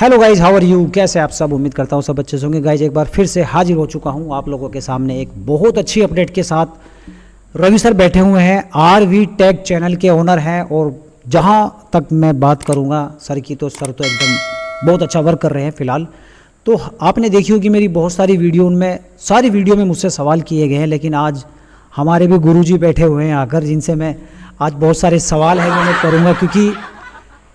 Hello guys, how are you? कैसे आप सब? उम्मीद करता हूँ सब अच्छे से होंगे। गाइज एक बार फिर से हाजिर हो चुका हूँ आप लोगों के सामने एक बहुत अच्छी अपडेट के साथ। रवि सर बैठे हुए हैं, आरवी टेक चैनल के ओनर हैं, और जहाँ तक मैं बात करूँगा सर की, तो सर तो एकदम बहुत अच्छा वर्क कर रहे हैं फ़िलहाल। तो आपने देखी होगी मेरी बहुत सारी वीडियो, उनमें सारी वीडियो में मुझसे सवाल किए गए हैं, लेकिन आज हमारे भी गुरुजी बैठे हुए हैं आकर, जिनसे मैं आज बहुत सारे सवाल हैं जो मैं करूँगा, क्योंकि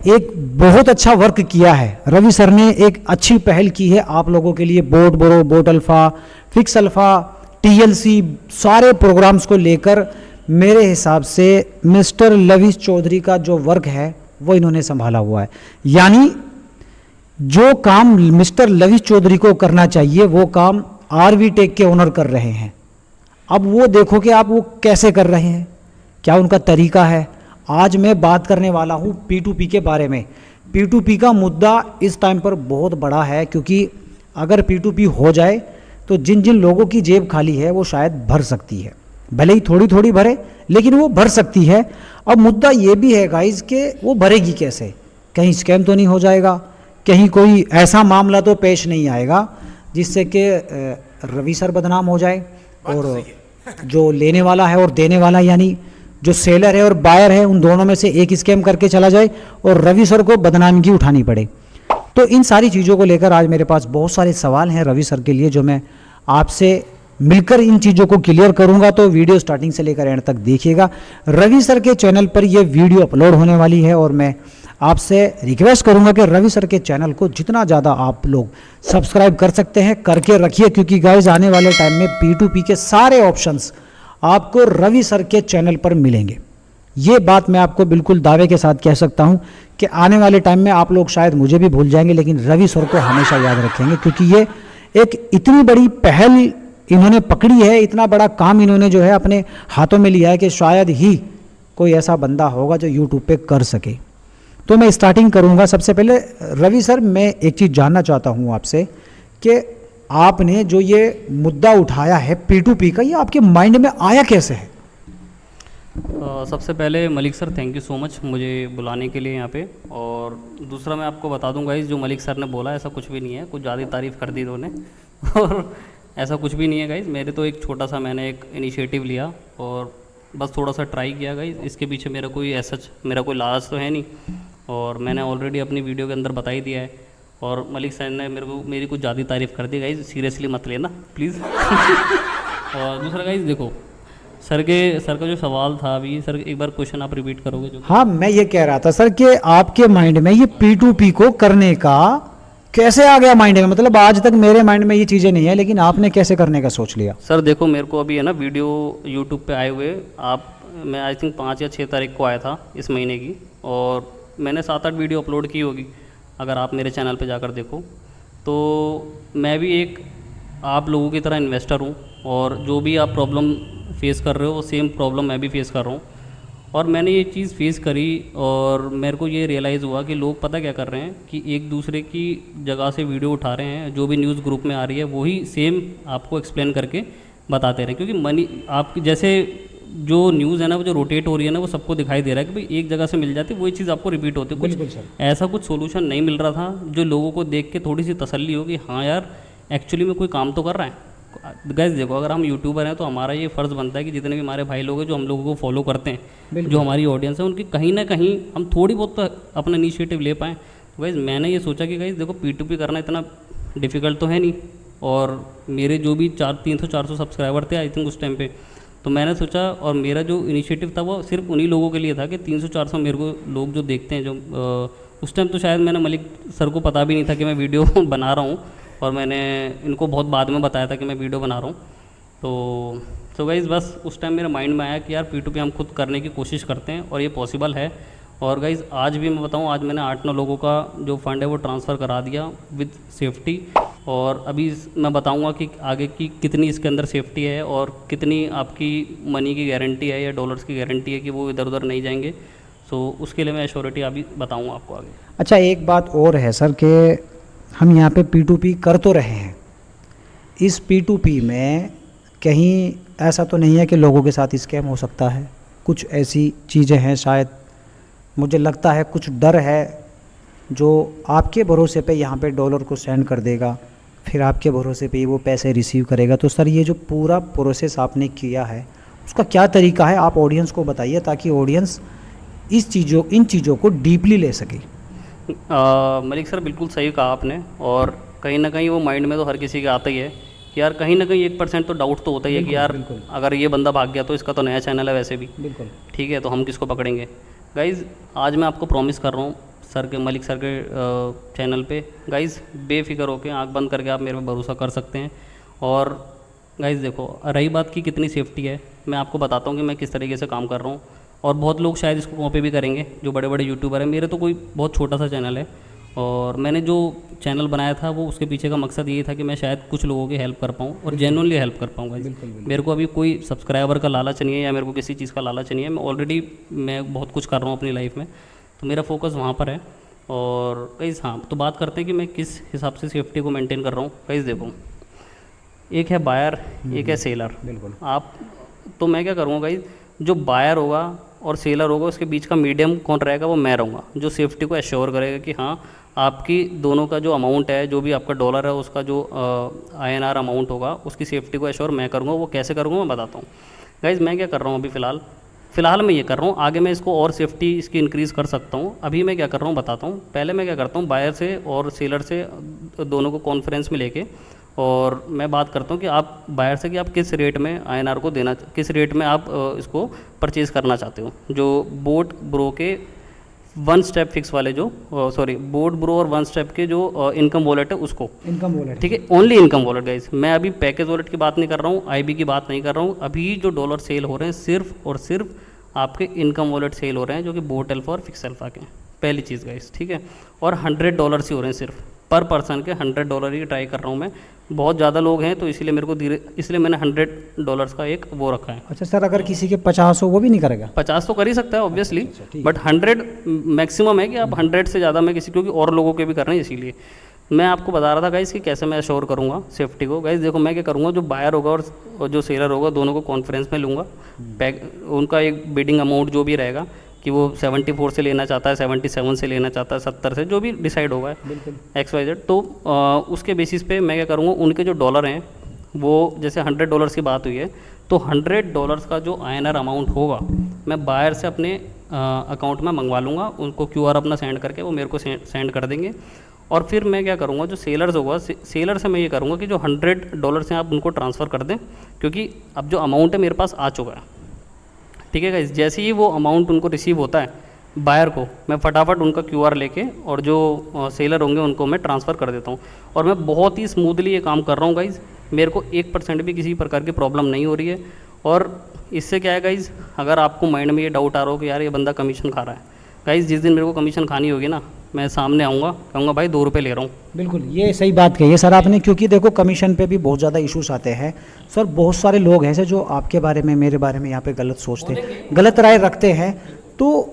एक बहुत अच्छा वर्क किया है रवि सर ने। एक अच्छी पहल की है आप लोगों के लिए। Boat bro, boat alpha, fix alpha, TLC, सारे प्रोग्राम्स को लेकर मेरे हिसाब से मिस्टर लविश चौधरी का जो वर्क है वो इन्होंने संभाला हुआ है। यानी जो काम मिस्टर लविश चौधरी को करना चाहिए वो काम आरवी टेक के ओनर कर रहे हैं। अब वो देखो कि आप वो कैसे कर रहे हैं, क्या उनका तरीका है। आज मैं बात करने वाला हूँ P2P के बारे में। P2P का मुद्दा इस टाइम पर बहुत बड़ा है, क्योंकि अगर P2P हो जाए तो जिन जिन लोगों की जेब खाली है वो शायद भर सकती है, भले ही थोड़ी थोड़ी भरे, लेकिन वो भर सकती है। अब मुद्दा ये भी है गाइज कि वो भरेगी कैसे? कहीं स्कैम तो नहीं हो जाएगा, कहीं कोई ऐसा मामला तो पेश नहीं आएगा जिससे कि रवि सर बदनाम हो जाए, और जो लेने वाला है और देने वाला, यानी जो सेलर है और बायर है, उन दोनों में से एक स्कैम करके चला जाए और रवि सर को बदनामी उठानी पड़े। तो इन सारी चीज़ों को लेकर आज मेरे पास बहुत सारे सवाल हैं रवि सर के लिए, जो मैं आपसे मिलकर इन चीज़ों को क्लियर करूंगा। तो वीडियो स्टार्टिंग से लेकर एंड तक देखिएगा। रवि सर के चैनल पर यह वीडियो अपलोड होने वाली है, और मैं आपसे रिक्वेस्ट करूंगा कि रवि सर के चैनल को जितना ज़्यादा आप लोग सब्सक्राइब कर सकते हैं करके रखिए, क्योंकि गाइज आने वाले टाइम में P2P के सारे ऑप्शंस आपको रवि सर के चैनल पर मिलेंगे। ये बात मैं आपको बिल्कुल दावे के साथ कह सकता हूं कि आने वाले टाइम में आप लोग शायद मुझे भी भूल जाएंगे, लेकिन रवि सर को हमेशा याद रखेंगे, क्योंकि ये एक इतनी बड़ी पहल इन्होंने पकड़ी है, इतना बड़ा काम इन्होंने जो है अपने हाथों में लिया है कि शायद ही कोई ऐसा बंदा होगा जो यूट्यूब पे कर सके। तो मैं स्टार्टिंग करूँगा। सबसे पहले रवि सर, मैं एक चीज़ जानना चाहता हूँ आपसे कि आपने जो ये मुद्दा उठाया है P2P का, ये आपके माइंड में आया कैसे है? सबसे पहले Malik sir, thank you so much मुझे बुलाने के लिए यहाँ पे। और दूसरा मैं आपको बता दूंगा, इस जो मलिक सर ने बोला ऐसा कुछ भी नहीं है, कुछ ज़्यादा तारीफ़ कर दी इन्होंने और ऐसा कुछ भी नहीं है गाइज। मेरे तो एक छोटा सा मैंने एक इनिशिएटिव लिया और बस थोड़ा सा ट्राई किया गाइज। इसके पीछे मेरा कोई ऐसा मेरा कोई लालच तो है नहीं, और मैंने ऑलरेडी अपनी वीडियो के अंदर बता ही दिया है। और मलिक सर ने मेरी कुछ ज़्यादा तारीफ़ कर दी गाइज, सीरियसली मत लेना प्लीज़ और दूसरा गाइज देखो, सर का जो सवाल था अभी, सर एक बार क्वेश्चन आप रिपीट करोगे जो? हाँ, मैं ये कह रहा था सर कि आपके माइंड में ये P2P को करने का कैसे आ गया माइंड में? मतलब आज तक मेरे माइंड में ये चीज़ें नहीं है, लेकिन आपने कैसे करने का सोच लिया? सर देखो, मेरे को अभी है ना वीडियो यूट्यूब पे आए हुए, मैं आई थिंक 5 या 6 तारीख को आया था इस महीने की, और मैंने 7-8 वीडियो अपलोड की होगी अगर आप मेरे चैनल पे जाकर देखो। तो मैं भी एक आप लोगों की तरह इन्वेस्टर हूँ, और जो भी आप प्रॉब्लम फेस कर रहे हो वो सेम प्रॉब्लम मैं भी फेस कर रहा हूँ। और मैंने ये चीज़ फेस करी, और मेरे को ये रियलाइज़ हुआ कि लोग पता क्या कर रहे हैं कि एक दूसरे की जगह से वीडियो उठा रहे हैं, जो भी न्यूज़ ग्रुप में आ रही है वही सेम आपको एक्सप्लेन करके बताते रहे, क्योंकि मनी आपकी जैसे जो न्यूज़ है ना, वो जो रोटेट हो रही है ना, वो सबको दिखाई दे रहा है कि भाई एक जगह से मिल जाती है, वही चीज़ आपको रिपीट होती है। कुछ ऐसा कुछ सोल्यूशन नहीं मिल रहा था जो लोगों को देख के थोड़ी सी तसल्ली हो कि हाँ यार, एक्चुअली में कोई काम तो कर रहा है। गैस देखो, अगर हम यूट्यूबर हैं तो हमारा ये फ़र्ज़ बनता है कि जितने भी हमारे भाई लोग हैं जो हम लोगों को फॉलो करते हैं, जो हमारी ऑडियंस है, उनकी कहीं ना कहीं हम थोड़ी बहुत तो अपना इनिशिएटिव ले पाएँ। तो गैस मैंने ये सोचा कि गैस देखो, P2P करना इतना डिफ़िकल्ट तो है नहीं, और मेरे जो भी 300-400 सब्सक्राइबर थे आई थिंक उस टाइम पे, तो मैंने सोचा, और मेरा जो इनिशिएटिव था वो सिर्फ उन्हीं लोगों के लिए था कि 300-400 मेरे को लोग जो देखते हैं, जो उस टाइम तो शायद मैंने मलिक सर को पता भी नहीं था कि मैं वीडियो बना रहा हूँ, और मैंने इनको बहुत बाद में बताया था कि मैं वीडियो बना रहा हूँ। तो गाइज़ बस उस टाइम मेरे माइंड में आया कि यार P2P हम खुद करने की कोशिश करते हैं और ये पॉसिबल है। और गाइज़ आज भी मैं बताऊँ, आज मैंने 8-9 लोगों का जो फ़ंड है वो ट्रांसफ़र करा दिया विद सेफ्टी, और अभी मैं बताऊंगा कि आगे की कितनी इसके अंदर सेफ्टी है और कितनी आपकी मनी की गारंटी है या डॉलर्स की गारंटी है कि वो इधर उधर नहीं जाएंगे। सो उसके लिए मैं एश्योरिटी अभी बताऊंगा आपको आगे। अच्छा, एक बात और है सर कि हम यहाँ पे P2P कर तो रहे हैं, इस P2P में कहीं ऐसा तो नहीं है कि लोगों के साथ स्कैम हो सकता है? कुछ ऐसी चीज़ें हैं, शायद मुझे लगता है कुछ डर है जो आपके भरोसे पे यहाँ पे डॉलर को सेंड कर देगा, फिर आपके भरोसे पे वो पैसे रिसीव करेगा। तो सर ये जो पूरा प्रोसेस आपने किया है उसका क्या तरीका है, आप ऑडियंस को बताइए ताकि ऑडियंस इन चीज़ों को डीपली ले सके। मलिक सर बिल्कुल सही कहा आपने, और कहीं ना कहीं वो माइंड में तो हर किसी के आता ही है कि यार कहीं ना कहीं 1% तो डाउट तो होता ही है कि यार अगर ये बंदा भाग गया तो इसका तो नया चैनल है वैसे भी, बिल्कुल ठीक है, तो हम किसको पकड़ेंगे। गाइज़ आज मैं आपको प्रॉमिस कर रहा हूँ सर के, मलिक सर के चैनल पे गाइज़ बेफिक्र होकर आंख बंद करके आप मेरे पे भरोसा कर सकते हैं। और गाइज़ देखो, रही बात की कितनी सेफ्टी है, मैं आपको बताता हूँ कि मैं किस तरीके से काम कर रहा हूँ। और बहुत लोग शायद इसको कॉपी भी करेंगे जो बड़े बड़े यूट्यूबर हैं। मेरे तो कोई बहुत छोटा सा चैनल है, और मैंने जो चैनल बनाया था वो उसके पीछे का मकसद ये था कि मैं शायद कुछ लोगों की हेल्प कर पाऊँ और जेन्युइनली हेल्प कर पाऊँ। मेरे को अभी कोई सब्सक्राइबर का लालच नहीं है या मेरे को किसी चीज़ का लालच नहीं है। मैं बहुत कुछ कर रहा हूँ अपनी लाइफ में, तो मेरा फोकस वहाँ पर है। और गाइस हाँ, तो बात करते हैं कि मैं किस हिसाब से सेफ्टी को मेंटेन कर रहा हूँ। गाइस देखो, एक है बायर, एक है सेलर। बिल्कुल। आप तो मैं क्या करूँगा गाइस, जो बायर होगा और सेलर होगा उसके बीच का मीडियम कौन रहेगा, वो मैं रहूँगा, जो सेफ्टी को एश्योर करेगा कि हाँ आपकी दोनों का जो अमाउंट है, जो भी आपका डॉलर है उसका जो INR अमाउंट होगा उसकी सेफ्टी को एश्योर मैं करूँगा। वो कैसे करूँगा मैं बताता हूँ। गाइस मैं क्या कर रहा हूँ अभी फ़िलहाल मैं ये कर रहा हूँ, आगे मैं इसको और सेफ्टी इसकी इंक्रीज़ कर सकता हूँ। अभी मैं क्या कर रहा हूँ बताता हूँ। पहले मैं क्या करता हूँ, बायर से और सेलर से दोनों को कॉन्फ्रेंस में लेके और मैं बात करता हूँ कि आप बायर से कि आप किस रेट में INR को देना, किस रेट में आप इसको परचेज़ करना चाहते हो। जो बोट ब्रो के 1 स्टेप फिक्स वाले जो बोट ब्रो और 1 स्टेप के जो इनकम वॉलेट है उसको, इनकम वॉलेट, ठीक है, ओनली इनकम वॉलेट गाइस। मैं अभी पैकेज वॉलेट की बात नहीं कर रहा हूँ, IB की बात नहीं कर रहा हूँ। अभी जो डॉलर सेल हो रहे हैं सिर्फ और सिर्फ आपके इनकम वॉलेट सेल हो रहे हैं, जो कि बोट अल्फा और फिक्स अल्फा के, पहली चीज़ गाइस, ठीक है। और $100 ही हो रहे हैं, सिर्फ पर पर्सन के $100 ही ट्राई कर रहा हूँ मैं। बहुत ज़्यादा लोग हैं तो इसलिए मेरे को इसलिए मैंने $100 का एक वो रखा है। अच्छा सर, अगर किसी के 50 हो वो भी नहीं करेगा? 50 तो कर ही सकता है ऑब्वियसली, बट 100 मैक्सिमम है कि आप 100 से ज़्यादा मैं किसी, क्योंकि और लोगों के भी कर रहे हैं, इसीलिए मैं आपको बता रहा था गाइस कि कैसे मैं एश्योर करूँगा सेफ्टी को। गाइस देखो, मैं क्या करूँगा, जो बायर होगा और जो सेलर होगा दोनों को कॉन्फ्रेंस में लूँगा। उनका एक बिडिंग अमाउंट जो भी रहेगा कि वो 74 से लेना चाहता है, 77 से लेना चाहता है, 70 से, जो भी डिसाइड होगा XYZ, तो उसके बेसिस पे मैं क्या करूँगा, उनके जो डॉलर हैं वो जैसे $100 की बात हुई है तो $100 का जो INR अमाउंट होगा मैं बायर से अपने अकाउंट में मंगवा लूँगा। उनको QR अपना सेंड करके वो मेरे को सेंड कर देंगे। और फिर मैं क्या करूँगा, जो सेलर्स होगा, सेलर से मैं ये करूँगा कि जो $100 हैं आप उनको ट्रांसफ़र कर दें, क्योंकि अब जो अमाउंट है मेरे पास आ चुका है, ठीक है गाइस। जैसे ही वो अमाउंट उनको रिसीव होता है बायर को, मैं फटाफट उनका QR लेके और जो सेलर होंगे उनको मैं ट्रांसफ़र कर देता हूँ। और मैं बहुत ही स्मूथली ये काम कर रहा हूँ गाइस, मेरे को 1% भी किसी प्रकार की प्रॉब्लम नहीं हो रही है। और इससे क्या है गाइस, अगर आपको माइंड में ये डाउट आ रहा हो कि यार ये बंदा कमीशन खा रहा है, गाइस जिस दिन मेरे को कमीशन खानी होगी ना, मैं सामने आऊँगा, कहूँगा भाई ₹2 ले रहा हूँ। बिल्कुल, ये सही बात कही है सर आपने, क्योंकि देखो कमीशन पे भी बहुत ज़्यादा इश्यूज आते हैं सर। बहुत सारे लोग हैं ऐसे जो आपके बारे में, मेरे बारे में यहाँ पे गलत सोचते हैं, गलत राय रखते हैं, तो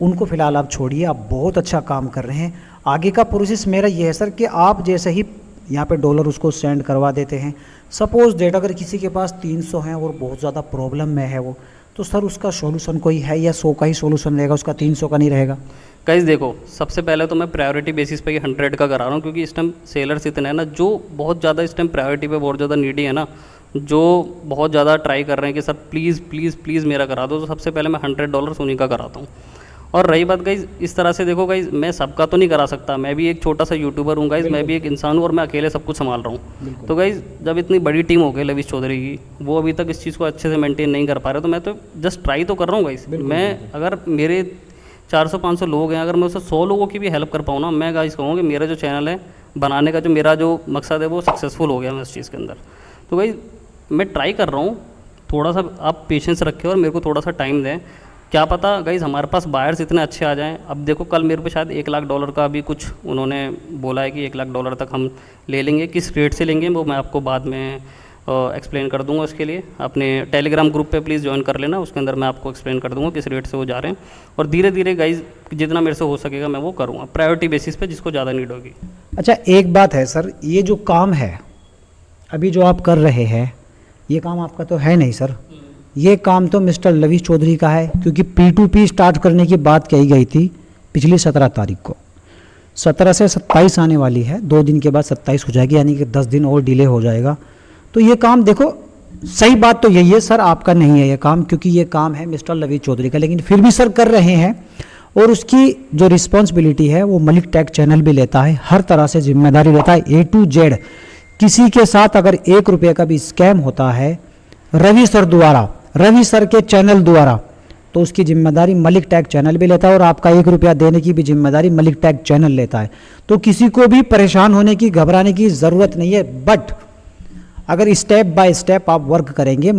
उनको फ़िलहाल आप छोड़िए। आप बहुत अच्छा काम कर रहे हैं। आगे का प्रोसेस मेरा ये है सर कि आप जैसे ही यहाँ पे डॉलर उसको सेंड करवा देते हैं, सपोज डेट अगर किसी के पास 300 हैं और बहुत ज़्यादा प्रॉब्लम में है वो, तो सर उसका सॉल्यूशन कोई है या 100 का ही सॉल्यूशन रहेगा, उसका 300 का नहीं रहेगा? गाइस देखो, सबसे पहले तो मैं प्रायोरिटी बेसिस पे 100 का करा रहा हूँ, क्योंकि इस टाइम सेलर्स इतने हैं ना जो बहुत ज़्यादा इस टाइम प्रायोरिटी पे बहुत ज़्यादा नीडी है ना, जो बहुत ज़्यादा ट्राई कर रहे हैं कि सर प्लीज़ प्लीज़ प्लीज़ मेरा करा दो। तो सबसे पहले मैं $100 उन्हीं का कराता हूँ। और रही बात गाइज, इस तरह से देखो गाइज, मैं सबका तो नहीं करा सकता, मैं भी एक छोटा सा यूट्यूबर हूँ गाइज, मैं भी एक इंसान हूँ और मैं अकेले सब कुछ संभाल रहा हूँ। तो गाइज जब इतनी बड़ी टीम हो गई लविश चौधरी की, वो अभी तक इस चीज़ को अच्छे से मेंटेन नहीं कर पा रहे, तो मैं तो जस्ट ट्राई तो कर रहा हूँ गाइज। मैं अगर मेरे 400-500 लोग हैं, अगर मैं उससे 100 लोगों की भी हेल्प कर पाऊँ ना, मैं गाइज कहूँगा कि मेरा जो चैनल है बनाने का, जो मेरा जो मकसद है वो सक्सेसफुल हो गया मैं उस चीज़ के अंदर। तो गाइज मैं ट्राई कर रहा हूँ, थोड़ा सा आप पेशेंस रखें और मेरे को थोड़ा सा टाइम दें। क्या पता गाइज़ हमारे पास बायर्स इतने अच्छे आ जाएं। अब देखो, कल मेरे पे शायद $1 लाख का भी कुछ उन्होंने बोला है कि $1 लाख तक हम ले लेंगे। किस रेट से लेंगे वो मैं आपको बाद में एक्सप्लेन कर दूंगा। उसके लिए अपने टेलीग्राम ग्रुप पे प्लीज़ ज्वाइन कर लेना, उसके अंदर मैं आपको एक्सप्लेन कर दूंगा किस रेट से वो जा रहे हैं। और धीरे धीरे गाइज़ जितना मेरे से हो सकेगा मैं वो करूँगा, प्रायोरिटी बेसिस पे जिसको ज़्यादा नीड होगी। अच्छा, एक बात है सर, ये जो काम है अभी जो आप कर रहे हैं, ये काम आपका तो है नहीं सर, ये काम तो मिस्टर लविश चौधरी का है, क्योंकि P2P स्टार्ट करने की बात कही गई थी पिछली 17 तारीख को। 17 से 27 आने वाली है, 2 दिन के बाद 27 हो जाएगी, यानी कि 10 दिन और डिले हो जाएगा। तो ये काम देखो, सही बात तो यही है सर, आपका नहीं है ये काम, क्योंकि ये काम है मिस्टर लवी चौधरी का, लेकिन फिर भी सर कर रहे हैं। और उसकी जो रिस्पॉन्सिबिलिटी है वो मलिक टेक चैनल भी लेता है, हर तरह से जिम्मेदारी लेता है, A to Z। किसी के साथ अगर 1 रुपये का भी स्कैम होता है रवि सर द्वारा, रवि सर के चैनल द्वारा, तो उसकी जिम्मेदारी मलिक टेक चैनल भी लेता है, और आपका 1 रुपया देने की भी जिम्मेदारी मलिक टेक चैनल लेता है। तो किसी को भी परेशान होने की, घबराने की ज़रूरत नहीं है। बट अगर स्टेप बाय स्टेप आप वर्क करेंगे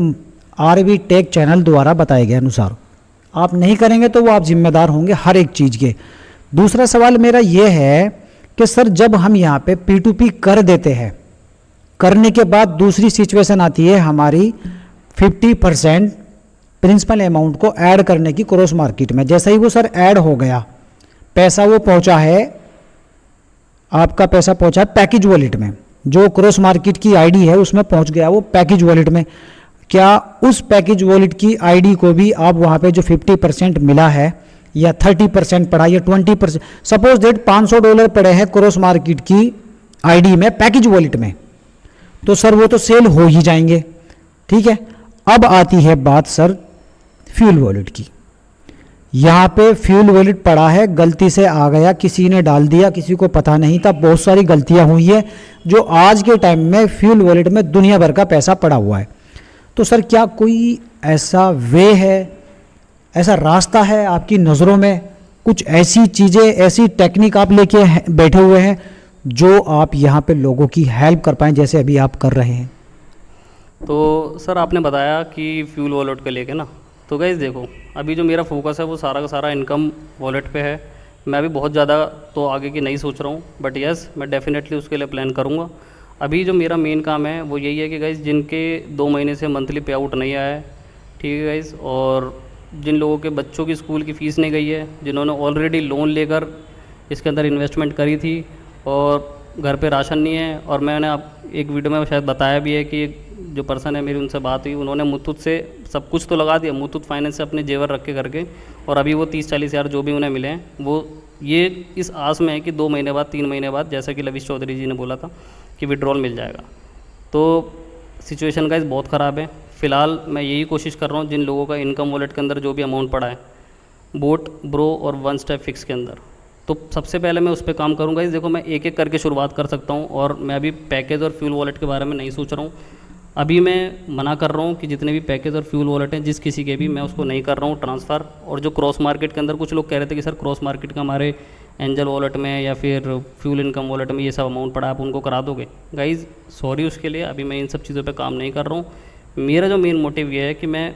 RV टेक चैनल द्वारा बताए गए अनुसार, आप नहीं करेंगे तो वो आप जिम्मेदार होंगे हर एक चीज़ के। दूसरा सवाल मेरा ये है कि सर जब हम यहाँ पे P2P कर देते हैं, करने के बाद दूसरी सिचुएशन आती है हमारी 50% प्रिंसिपल अमाउंट को ऐड करने की क्रॉस मार्केट में। जैसे ही वो सर ऐड हो गया, पैसा वो पहुंचा है, आपका पैसा पहुंचा है पैकेज वॉलेट में, जो क्रॉस मार्केट की आईडी है उसमें पहुंच गया वो पैकेज वॉलेट में। क्या उस पैकेज वॉलेट की आईडी को भी आप वहां पे जो 50% मिला है या 30% पड़ा या 20%, सपोज दैट $500 पड़े हैं क्रॉस मार्केट की आईडी में पैकेज वॉलेट में, तो सर वो तो सेल हो ही जाएंगे। ठीक है, अब आती है बात सर फ्यूल वॉलेट की। यहाँ पे फ्यूल वॉलेट पड़ा है, गलती से आ गया, किसी ने डाल दिया, किसी को पता नहीं था, बहुत सारी गलतियां हुई है जो आज के टाइम में फ्यूल वॉलेट में दुनिया भर का पैसा पड़ा हुआ है। तो सर क्या कोई ऐसा वे है, ऐसा रास्ता है आपकी नज़रों में, कुछ ऐसी चीज़ें, ऐसी टेक्निक आप लेके बैठे हुए हैं जो आप यहाँ पे लोगों की हेल्प कर पाएँ, जैसे अभी आप कर रहे हैं? तो सर आपने बताया कि फ्यूल वॉलेट को लेके ना, तो गाइस देखो अभी जो मेरा फोकस है वो सारा का सारा इनकम वॉलेट पे है। मैं अभी बहुत ज़्यादा तो आगे की नहीं सोच रहा हूँ, बट यस मैं डेफिनेटली उसके लिए प्लान करूँगा। अभी जो मेरा मेन काम है वो यही है कि गाइस जिनके 2 महीने से मंथली पे आउट नहीं आया है, ठीक है गाइस, और जिन लोगों के बच्चों की स्कूल की फ़ीस नहीं गई है, जिन्होंने ऑलरेडी लोन लेकर इसके अंदर इन्वेस्टमेंट करी थी और घर पे राशन नहीं है, और मैंने आप एक वीडियो में शायद बताया भी है कि जो पर्सन है मेरी उनसे बात हुई, उन्होंने मुथूट से सब कुछ तो लगा दिया, मुथूट फाइनेंस से अपने जेवर रख के करके, और अभी वो 30-40 हज़ार जो भी उन्हें मिले हैं वो ये इस आस में है कि 2 महीने बाद 3 महीने बाद, जैसा कि लवीश चौधरी जी ने बोला था कि विड्रॉल मिल जाएगा। तो सिचुएशन गाइस बहुत ख़राब है। फ़िलहाल मैं यही कोशिश कर रहा हूँ जिन लोगों का इनकम वॉलेट के अंदर जो भी अमाउंट पड़ा है बोट, ब्रो और 1 स्टेप फिक्स के अंदर, तो सबसे पहले मैं उस पर काम करूँगा। इस देखो मैं एक एक करके शुरुआत कर सकता हूँ, और मैं अभी पैकेज और फ्यूल वॉलेट के बारे में नहीं सोच रहा हूँ। अभी मैं मना कर रहा हूँ कि जितने भी पैकेज और फ्यूल वॉलेट हैं जिस किसी के भी, मैं उसको नहीं कर रहा हूँ ट्रांसफ़र। और जो क्रॉस मार्केट के अंदर कुछ लोग कह रहे थे कि सर क्रॉस मार्केट का हमारे एंजल वॉलेट में या फिर फ्यूल इनकम वॉलेट में ये सब अमाउंट पड़ा, आप उनको करा दोगे? गाइज़ सॉरी उसके लिए, अभी मैं इन सब चीज़ों पे काम नहीं कर रहा हूँ। मेरा जो मेन मोटिव ये है कि मैं,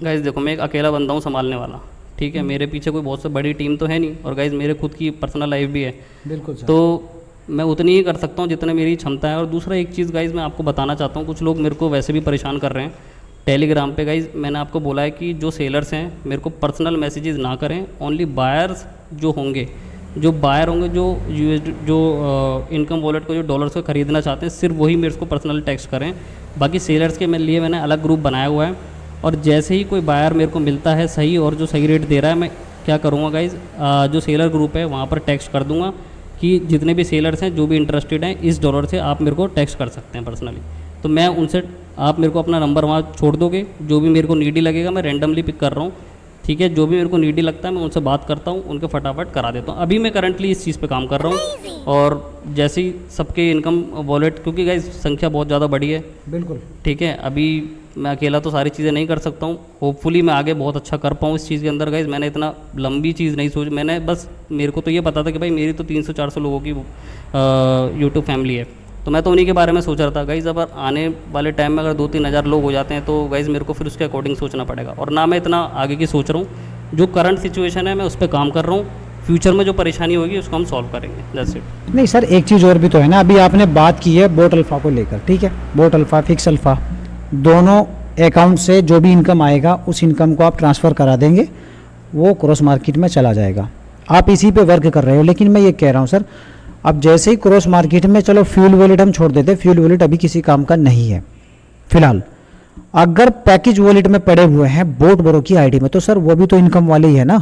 गाइज़ देखो मैं एक अकेला बंदा हूँ संभालने वाला, ठीक है, मेरे पीछे कोई बहुत सी बड़ी टीम तो है नहीं, और गाइज़ मेरे खुद की पर्सनल लाइफ भी है। बिल्कुल। तो मैं उतनी ही कर सकता हूँ जितने मेरी क्षमता है। और दूसरा एक चीज़ गाइज़ मैं आपको बताना चाहता हूँ, कुछ लोग मेरे को वैसे भी परेशान कर रहे हैं टेलीग्राम पे। गाइज़ मैंने आपको बोला है कि जो सेलर्स हैं मेरे को पर्सनल मैसेजेस ना करें, ओनली बायर्स जो होंगे, जो बायर होंगे, जो इनकम वॉलेट को, जो डॉलर्स को ख़रीदना चाहते हैं, सिर्फ वही मेरे को पर्सनल टेक्स्ट करें। बाकी सेलर्स के लिए मैंने अलग ग्रुप बनाया हुआ है, और जैसे ही कोई बायर मेरे को मिलता है सही और जो सही रेट दे रहा है, मैं क्या करूँगा गाइज़, जो सेलर ग्रुप है वहाँ पर टेक्स्ट कर दूँगा कि जितने भी सेलर्स हैं जो भी इंटरेस्टेड हैं इस डॉलर से आप मेरे को टेक्स्ट कर सकते हैं पर्सनली। तो मैं उनसे, आप मेरे को अपना नंबर वहाँ छोड़ दोगे, जो भी मेरे को नीडी लगेगा मैं रैंडमली पिक कर रहा हूँ, ठीक है, जो भी मेरे को नीडी लगता है मैं उनसे बात करता हूँ, उनके फटाफट करा देता हूँ। अभी मैं करंटली इस चीज़ पे काम कर रहा हूँ, और जैसे ही सबके इनकम वॉलेट, क्योंकि गाइस संख्या बहुत ज़्यादा बड़ी है, बिल्कुल ठीक है, अभी मैं अकेला तो सारी चीज़ें नहीं कर सकता हूँ। होपफुली मैं आगे बहुत अच्छा कर पाऊँ इस चीज़ के अंदर। गाइस मैंने इतना लंबी चीज़ नहीं सोची, मैंने बस, मेरे को तो ये पता था कि भाई मेरी तो 300-400 लोगों की यूट्यूब फैमिली है, तो मैं तो उन्हीं के बारे में सोच रहा था। गाइस अब आने वाले टाइम में अगर 2-3 हज़ार लोग हो जाते हैं तो गाइस मेरे को फिर उसके अकॉर्डिंग सोचना पड़ेगा, और ना मैं इतना आगे की सोच रहा हूँ। जो करंट सिचुएशन है मैं उस पर काम कर रहा हूँ, फ्यूचर में जो परेशानी होगी उसको हम सॉल्व करेंगे, दैट्स इट। नहीं सर, एक चीज़ और भी तो है ना, अभी आपने बात की है बोट अल्फ़ा को लेकर, ठीक है, बोट अल्फ़ा, फिक्स अल्फ़ा, दोनों अकाउंट से जो भी इनकम आएगा उस इनकम को आप ट्रांसफ़र करा देंगे, वो क्रॉस मार्केट में चला जाएगा। आप इसी पे वर्क कर रहे हो, लेकिन मैं ये कह रहा हूँ सर, अब जैसे ही क्रॉस मार्केट में, चलो फ्यूल वॉलेट हम छोड़ देते, फ्यूल वॉलेट अभी किसी काम का नहीं है फिलहाल। अगर पैकेज वॉलेट में पड़े हुए हैं बोट ब्रो की आईडी में, तो सर वो भी तो इनकम वाले ही है ना,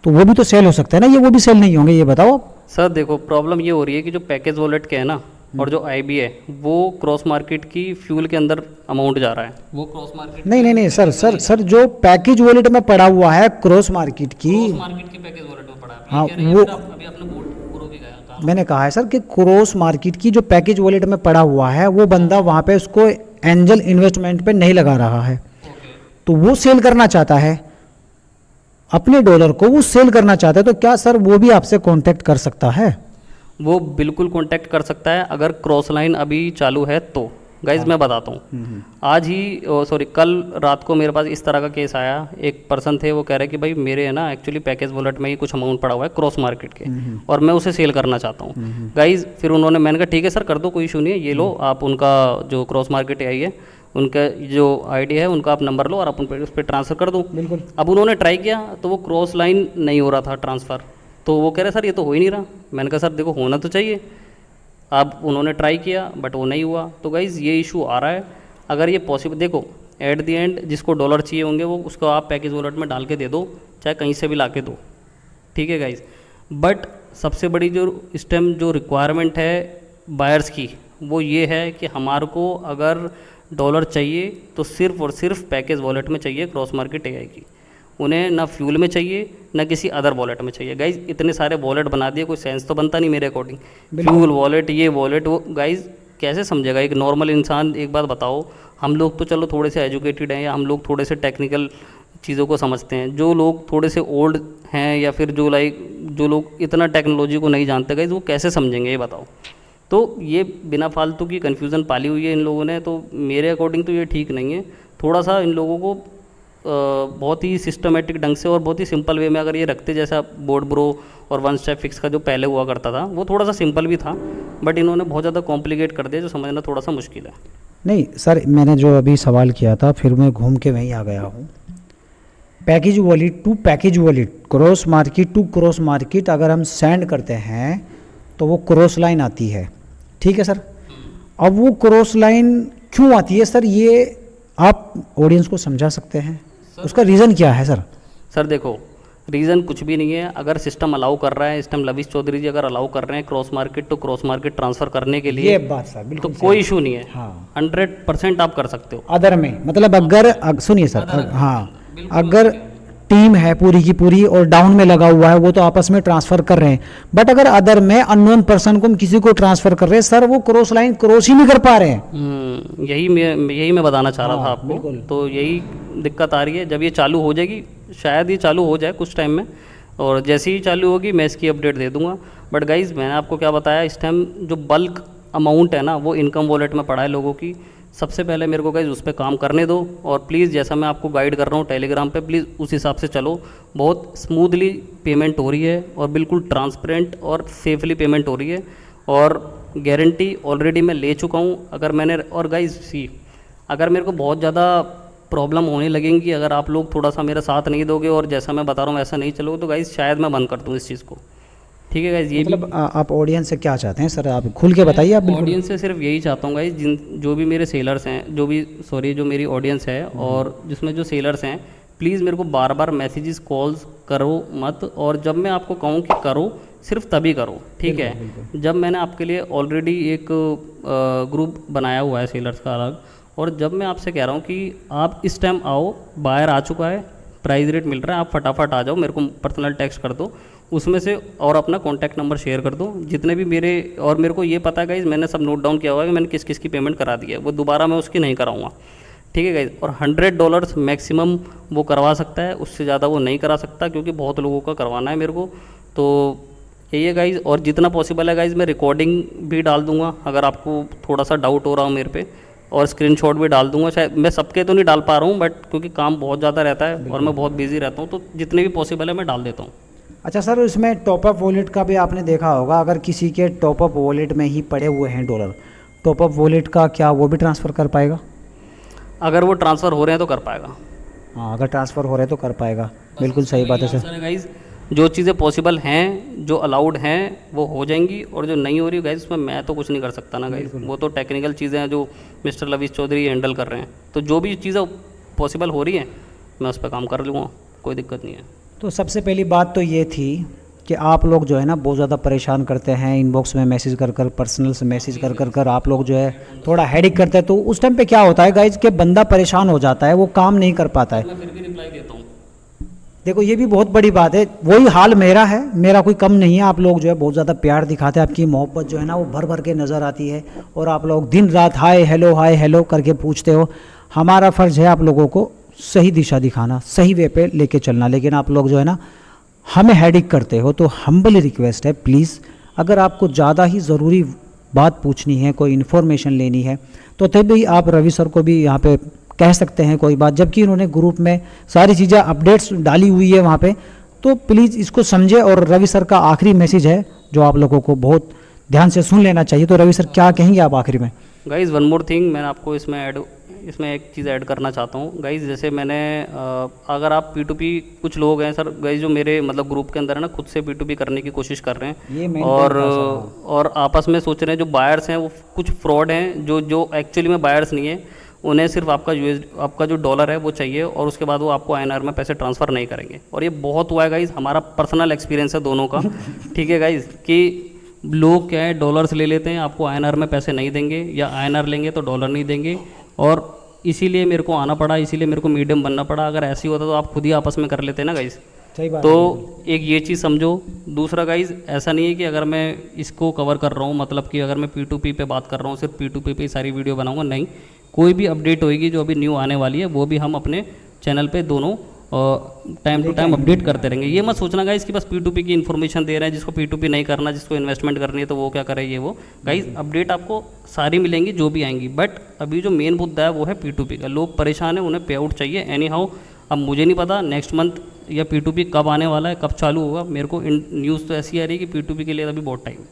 तो वो भी तो सेल हो सकता है ना, ये वो भी सेल नहीं होंगे, ये बताओ आप। सर देखो प्रॉब्लम ये हो रही है कि जो पैकेज वॉलेट के है ना और जो आईबी है वो क्रॉस मार्केट की फ्यूल के अंदर अमाउंट जा रहा है, वो क्रॉस मार्केट नहीं सर जो पैकेज वॉलेट में पड़ा हुआ है क्रॉस मार्केट की, क्रॉस मार्केट की पैकेज वॉलेट में पड़ा है। हाँ, कह रहे हैं वो- फिर अभी आपने बोर्ड भी गया था। मैंने कहा है सर कि क्रॉस मार्केट की जो पैकेज वॉलेट में पड़ा हुआ है वो बंदा वहाँ पे उसको एंजल इन्वेस्टमेंट पे नहीं लगा रहा है, ओके, तो वो सेल करना चाहता है अपने डॉलर को, वो सेल करना चाहता है, तो क्या सर वो भी आपसे कांटेक्ट कर सकता है? वो बिल्कुल कांटेक्ट कर सकता है अगर क्रॉस लाइन अभी चालू है तो। गाइज मैं बताता हूँ, आज ही सॉरी कल रात को मेरे पास इस तरह का केस आया। एक पर्सन थे, वो कह रहे कि भाई मेरे है ना एक्चुअली पैकेज वॉलेट में ही कुछ अमाउंट पड़ा हुआ है क्रॉस मार्केट के और मैं उसे सेल करना चाहता हूँ। गाइज फिर उन्होंने, मैंने कहा ठीक है सर कर दो, कोई इशू नहीं है, ये लो आप उनका जो क्रॉस मार्केट आई है उनका जो आईडी है उनका आप नंबर लो और आप उस पर ट्रांसफ़र कर दो। बिल्कुल। अब उन्होंने ट्राई किया तो वो क्रॉस लाइन नहीं हो रहा था ट्रांसफ़र, तो वो कह रहे सर ये तो हो ही नहीं रहा। मैंने कहा सर देखो होना तो चाहिए। अब उन्होंने ट्राई किया बट वो नहीं हुआ। तो गाइज़ ये इशू आ रहा है। अगर ये पॉसिबल, देखो एट द एंड जिसको डॉलर चाहिए होंगे वो उसको आप पैकेज वॉलेट में डाल के दे दो, चाहे कहीं से भी ला के दो, ठीक है गाइज़। बट सबसे बड़ी जो इस टाइम जो रिक्वायरमेंट है बायर्स की वो ये है कि हमारे को अगर डॉलर चाहिए तो सिर्फ और सिर्फ पैकेज वॉलेट में चाहिए क्रॉस मार्केट एआई की। उन्हें ना फ्यूल में चाहिए ना किसी अदर वॉलेट में चाहिए। गाइज इतने सारे वॉलेट बना दिए, कोई सेंस तो बनता नहीं मेरे अकॉर्डिंग। फ्यूल वॉलेट, ये वॉलेट, वो गाइज कैसे समझेगा एक नॉर्मल इंसान? एक बात बताओ, हम लोग तो चलो थोड़े से एजुकेटेड हैं या हम लोग थोड़े से टेक्निकल चीज़ों को समझते हैं, जो लोग थोड़े से ओल्ड हैं या फिर जो लोग इतना टेक्नोलॉजी को नहीं जानते गाइज वो कैसे समझेंगे ये बताओ। तो ये बिना फालतू की कन्फ्यूज़न पाली हुई है इन लोगों ने, तो मेरे अकॉर्डिंग तो ये ठीक नहीं है। थोड़ा सा इन लोगों को बहुत ही सिस्टमेटिक ढंग से और बहुत ही सिंपल वे में अगर ये रखते, जैसा बोर्ड ब्रो और वन स्टेप फिक्स का जो पहले हुआ करता था वो थोड़ा सा सिंपल भी था, बट इन्होंने बहुत ज़्यादा कॉम्प्लिकेट कर दिया जो समझना थोड़ा सा मुश्किल है। नहीं सर, मैंने जो अभी सवाल किया था फिर मैं घूम के वहीं आ गया हूँ। Package wallet to package wallet, cross market to cross market अगर हम सेंड करते हैं तो वो क्रॉस लाइन आती है, ठीक है सर। अब वो क्रॉस लाइन क्यों आती है सर, ये आप ऑडियंस को समझा सकते हैं? उसका रीज़न क्या है सर? सर देखो रीज़न कुछ भी नहीं है। अगर सिस्टम अलाउ कर रहा है, इस टाइम लविश चौधरी जी अगर अलाउ कर रहे हैं cross market to cross market transfer करने के लिए, ये बात सर तो बिल्कुल कोई इशू नहीं है। हाँ। 100% आप कर सकते हो। अदर में मतलब अगर सुनिए सर, हाँ, अगर टीम है पूरी की पूरी और डाउन में लगा हुआ है वो तो आपस में ट्रांसफर कर रहे हैं, बट अगर अदर में अननोन पर्सन को हम किसी को ट्रांसफर कर रहे हैं सर, वो क्रॉस लाइन क्रॉस ही नहीं कर पा रहे हैं। यही मैं बताना चाह रहा था आपको। बिल्कुल। तो यही दिक्कत आ रही है। जब ये चालू हो जाएगी, शायद ये चालू हो जाए कुछ टाइम में, और जैसे ही चालू होगी मैं इसकी अपडेट दे दूंगा। बट गाइज मैंने आपको क्या बताया, इस टाइम जो बल्क अमाउंट है ना वो इनकम वॉलेट में पड़ा है लोगों की। सबसे पहले मेरे को गाइज उस पर काम करने दो, और प्लीज़ जैसा मैं आपको गाइड कर रहा हूँ टेलीग्राम पे, प्लीज़ उस हिसाब से चलो। बहुत स्मूथली पेमेंट हो रही है और बिल्कुल ट्रांसपेरेंट और सेफली पेमेंट हो रही है, और गारंटी ऑलरेडी मैं ले चुका हूँ। अगर मैंने, और गाइज सी, अगर मेरे को बहुत ज़्यादा प्रॉब्लम होने लगेंगी अगर आप लोग थोड़ा सा मेरा साथ नहीं दोगे और जैसा मैं बता रहा हूँ ऐसा नहीं चलोगे, तो गाइज शायद मैं बंद कर दूँ इस चीज़ को। ठीक है गाइज, ये मतलब आप ऑडियंस से क्या चाहते हैं सर, आप खुल के बताइए। आप बिल्कुल ऑडियंस से सिर्फ यही चाहता हूँ गाइज, जो भी मेरे सेलर्स हैं, जो मेरी ऑडियंस है और जिसमें जो सेलर्स हैं, प्लीज़ मेरे को बार बार मैसेजेस कॉल्स करो मत, और जब मैं आपको कहूँ कि करो सिर्फ तभी करो, ठीक है। जब मैंने आपके लिए ऑलरेडी एक ग्रुप बनाया हुआ है सेलर्स का अलग, और जब मैं आपसे कह रहा हूँ कि आप इस टाइम आओ, बायर आ चुका है, प्राइस रेट मिल रहा है, आप फटाफट आ जाओ, मेरे को पर्सनल टेक्स्ट कर दो उसमें से, और अपना कॉन्टैक्ट नंबर शेयर कर दो जितने भी मेरे, और मेरे को ये पता है गाइज मैंने सब नोट डाउन किया हुआ है कि मैंने किस किस की पेमेंट करा दी है, वो दोबारा मैं उसकी नहीं कराऊंगा, ठीक है गाइज। और $100 मैक्सिमम वो करवा सकता है, उससे ज़्यादा वो नहीं करा सकता क्योंकि बहुत लोगों का करवाना है मेरे को। तो यही है गाइज, और जितना पॉसिबल है गाइज मैं रिकॉर्डिंग भी डाल दूंगा अगर आपको थोड़ा सा डाउट हो रहा हो मेरे पे, और स्क्रीनशॉट भी डाल दूंगा। शायद मैं सबके तो नहीं डाल पा रहा हूँ, बट क्योंकि काम बहुत ज़्यादा रहता है और मैं बहुत बिजी रहता हूँ, तो जितने भी पॉसिबल है मैं डाल देता हूँ। अच्छा सर, इसमें टॉपअप वॉलेट का भी आपने देखा होगा, अगर किसी के टॉपअप वॉलेट में ही पड़े हुए हैं डॉलर, टॉपअप वॉलेट का क्या वो भी ट्रांसफ़र कर पाएगा? अगर वो ट्रांसफ़र हो रहे हैं तो कर पाएगा। हाँ, अगर ट्रांसफ़र हो रहे हैं तो कर पाएगा, बिल्कुल सही बात है सर। गाइज जो चीज़ें पॉसिबल हैं, जो अलाउड हैं वो हो जाएंगी, और जो नहीं हो रही गाइज उसमें मैं तो कुछ नहीं कर सकता ना गाइज, वो तो टेक्निकल चीज़ें हैं जो मिस्टर लविश चौधरी हैंडल कर रहे हैं। तो जो भी चीज़ें पॉसिबल हो रही हैं मैं उस पर काम कर लूँगा, कोई दिक्कत नहीं है। तो सबसे पहली बात तो ये थी कि आप लोग जो है ना बहुत ज़्यादा परेशान करते हैं, इनबॉक्स में मैसेज कर कर, पर्सनल से मैसेज कर कर कर आप लोग जो है थोड़ा हेडिक करते हैं। तो उस टाइम पे क्या होता है गाइज कि बंदा परेशान हो जाता है, वो काम नहीं कर पाता है। मैं फिर भी रिप्लाई देता हूँ। देखो ये भी बहुत बड़ी बात है, वही हाल मेरा है, मेरा कोई कम नहीं है। आप लोग जो है बहुत ज़्यादा प्यार दिखाते हैं, आपकी मोहब्बत जो है ना वो भर भर के नज़र आती है, और आप लोग दिन रात हाय हेलो करके पूछते हो। हमारा फ़र्ज़ है आप लोगों को सही दिशा दिखाना, सही वे पे लेके चलना, लेकिन आप लोग जो है ना हमें हेडिक करते हो। तो हम्बली रिक्वेस्ट है, प्लीज़ अगर आपको ज़्यादा ही ज़रूरी बात पूछनी है, कोई इन्फॉर्मेशन लेनी है, तो तभी आप रवि सर को भी यहाँ पे कह सकते हैं कोई बात, जबकि उन्होंने ग्रुप में सारी चीज़ें अपडेट्स डाली हुई है वहाँ पे। तो प्लीज़ इसको समझे, और रवि सर का आखिरी मैसेज है जो आप लोगों को बहुत ध्यान से सुन लेना चाहिए। तो रवि सर क्या कहेंगे आप आखिरी में? गाइज़ वन मोर थिंग, मैं आपको इसमें एक चीज़ ऐड करना चाहता हूँ गाइज़। जैसे मैंने अगर आप P2P, कुछ लोग हैं सर गाइज़ जो मेरे मतलब ग्रुप के अंदर है ना, खुद से P2P करने की कोशिश कर रहे हैं, और आपस में सोच रहे हैं जो बायर्स हैं वो कुछ फ्रॉड हैं, जो एक्चुअली में बायर्स नहीं है। उन्हें सिर्फ आपका जो डॉलर है वो चाहिए, और उसके बाद वो आपको INR में पैसे ट्रांसफ़र नहीं करेंगे। और ये बहुत हुआ है गाइज़, हमारा पर्सनल एक्सपीरियंस है दोनों का। ठीक है गाइज़, कि लोग क्या है डॉलर्स ले लेते हैं, आपको INR में पैसे नहीं देंगे, या INR लेंगे तो डॉलर नहीं देंगे। और इसीलिए मेरे को आना पड़ा, इसीलिए मेरे को मीडियम बनना पड़ा। अगर ऐसे ही होता तो आप खुद ही आपस में कर लेते ना गाइज़। सही बात तो एक ये चीज़ समझो। दूसरा गाइज़, ऐसा नहीं है कि अगर मैं इसको कवर कर रहा हूँ, मतलब कि अगर मैं P2P पे बात कर रहा हूँ, सिर्फ P2P पे सारी वीडियो बनाऊँगा, नहीं। कोई भी अपडेट होएगी जो अभी न्यू आने वाली है, वो भी हम अपने चैनल पे दोनों टाइम टू टाइम अपडेट करते रहेंगे। ये मत सोचना गाइज़ कि बस P2P की इन्फॉर्मेशन दे रहे हैं, जिसको P2P नहीं करना, जिसको इन्वेस्टमेंट करनी है तो वो क्या करे, ये वो। गाइज़ अपडेट आपको सारी मिलेंगी जो भी आएंगी, बट अभी जो मेन मुद्दा है वो है P2P का। लोग परेशान हैं, उन्हें पे आउट चाहिए एनी हाउ। अब मुझे नहीं पता नेक्स्ट मंथ या P2P कब आने वाला है, कब चालू होगा। मेरे को न्यूज़ तो ऐसी आ रही है कि P2P के लिए अभी बहुत टाइम है,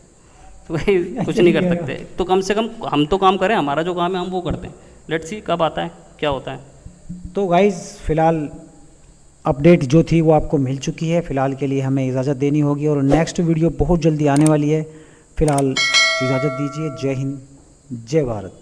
तो भाई कुछ नहीं कर सकते। तो कम से कम हम तो काम करें, हमारा जो काम है हम वो करते हैं। लेट्स सी कब आता है, क्या होता है। तो गाइज़ फ़िलहाल अपडेट जो थी वो आपको मिल चुकी है। फ़िलहाल के लिए हमें इजाज़त देनी होगी, और नेक्स्ट वीडियो बहुत जल्दी आने वाली है। फ़िलहाल इजाज़त दीजिए। जय हिंद, जय भारत।